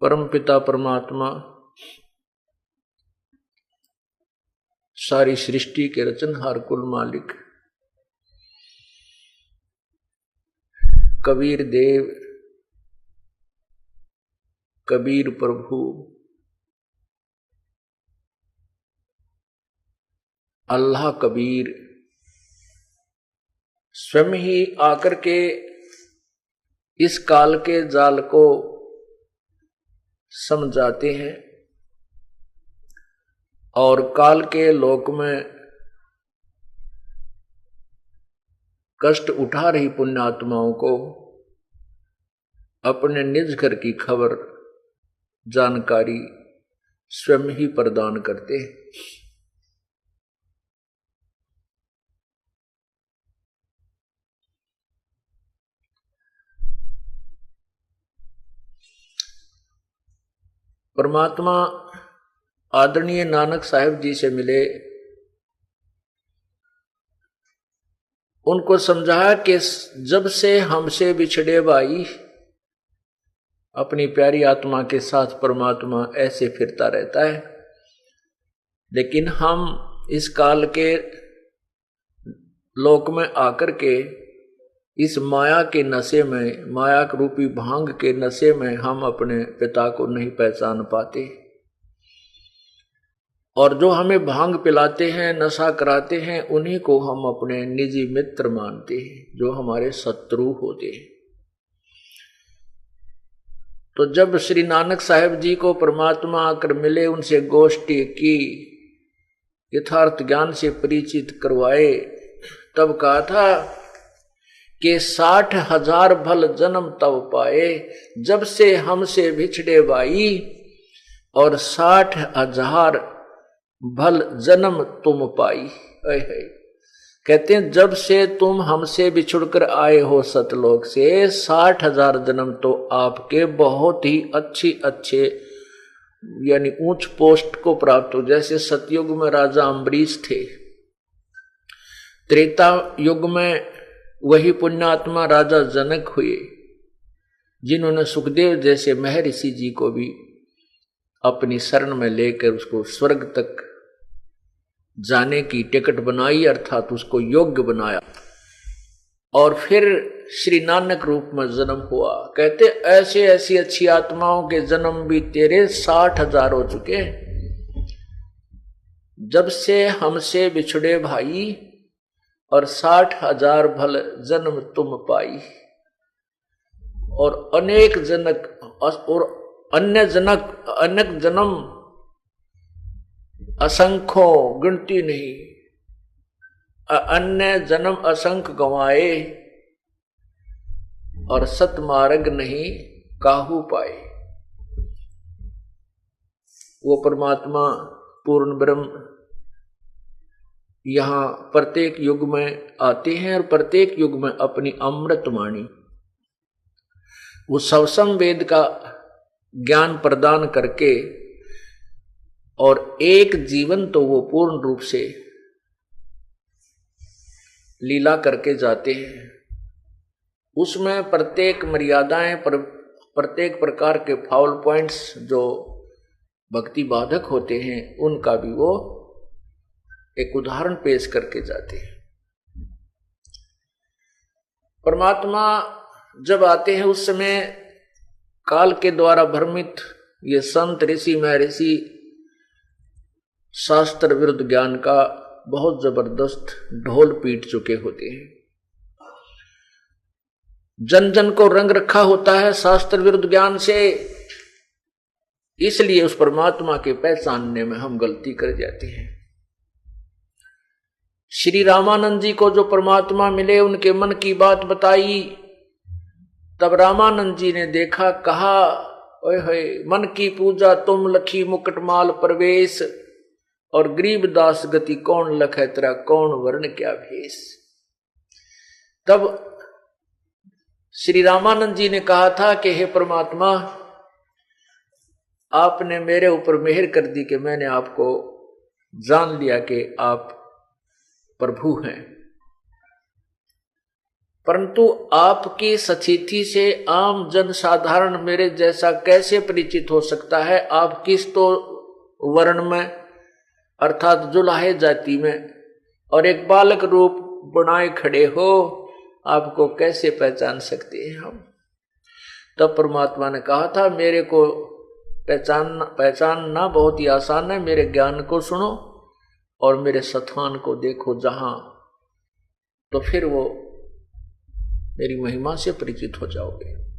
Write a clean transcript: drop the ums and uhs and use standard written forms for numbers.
परम पिता परमात्मा सारी सृष्टि के रचनहार कुल मालिक कबीर देव कबीर प्रभु अल्लाह कबीर स्वयं ही आकर के इस काल के जाल को समझाते हैं और काल के लोक में कष्ट उठा रही पुण्यात्माओं को अपने निज घर की खबर जानकारी स्वयं ही प्रदान करते हैं। परमात्मा आदरणीय नानक साहिब जी से मिले, उनको समझाया कि जब से हमसे बिछड़े भाई, अपनी प्यारी आत्मा के साथ परमात्मा ऐसे फिरता रहता है, लेकिन हम इस काल के लोक में आकर के इस माया के नशे में, माया रूपी भांग के नशे में हम अपने पिता को नहीं पहचान पाते और जो हमें भांग पिलाते हैं, नशा कराते हैं, उन्हीं को हम अपने निजी मित्र मानते हैं, जो हमारे शत्रु होते हैं। तो जब श्री नानक साहिब जी को परमात्मा आकर मिले, उनसे गोष्ठी की, यथार्थ ज्ञान से परिचित करवाए, तब कहा था कि 60,000 भल जन्म तब पाए जब से हमसे बिछड़े भाई, और 60,000 भल जन्म तुम पाई। कहते हैं जब से तुम हमसे बिछुड़कर आए हो सतलोक से, 60,000 जन्म तो आपके बहुत ही अच्छे यानी ऊंच पोस्ट को प्राप्त हो। जैसे सतयुग में राजा अम्बरीश थे, त्रेता युग में वही पुण्यात्मा राजा जनक हुए, जिन्होंने सुखदेव जैसे महर्षि जी को भी अपनी शरण में लेकर उसको स्वर्ग तक जाने की टिकट बनाई, अर्थात उसको योग्य बनाया, और फिर श्री नानक रूप में जन्म हुआ। कहते ऐसे ऐसी अच्छी आत्माओं के जन्म भी तेरे 60,000 हो चुके, जब से हमसे बिछड़े भाई, और 60,000 भल जन्म तुम पाई। और अनेक जनक और अन्य जन्म असंख्यों, गिनती नहीं, अन्य जन्म असंख्य गंवाए, और सतमार्ग नहीं काहू पाए। वो परमात्मा पूर्ण ब्रह्म यहां प्रत्येक युग में आते हैं और प्रत्येक युग में अपनी अमृत वाणी, वो सवसम वेद का ज्ञान प्रदान करके, और एक जीवन तो वो पूर्ण रूप से लीला करके जाते हैं। उसमें प्रत्येक मर्यादाएं, प्रत्येक प्रकार के फाउल पॉइंट्स जो भक्ति बाधक होते हैं, उनका भी वो एक उदाहरण पेश करके जाते हैं। परमात्मा जब आते हैं उस समय काल के द्वारा भ्रमित ये संत ऋषि महर्षि शास्त्र विरुद्ध ज्ञान का बहुत जबरदस्त ढोल पीट चुके होते हैं। जन जन को रंग रखा होता है शास्त्र विरुद्ध ज्ञान से, इसलिए उस परमात्मा के पहचानने में हम गलती कर जाते हैं। श्री रामानंद जी को जो परमात्मा मिले, उनके मन की बात बताई, तब रामानंद जी ने देखा, कहा ओए होए मन की पूजा तुम लखी मुकुटमाल प्रवेश, और गरीब दास गति कौन लखे तेरा कौन वर्ण क्या भेष। तब श्री रामानंद जी ने कहा था कि हे परमात्मा, आपने मेरे ऊपर मेहर कर दी कि मैंने आपको जान लिया कि आप प्रभु हैं। परंतु आपकी स्थिति से आम जन साधारण मेरे जैसा कैसे परिचित हो सकता है? आप किस तो वर्ण में अर्थात जुलाहे जाति में और एक बालक रूप बनाए खड़े हो, आपको कैसे पहचान सकते हैं हम? तब परमात्मा ने कहा था मेरे को पहचानना बहुत ही आसान है, मेरे ज्ञान को सुनो और मेरे स्थान को देखो जहां, तो फिर वो मेरी महिमा से परिचित हो जाओगे।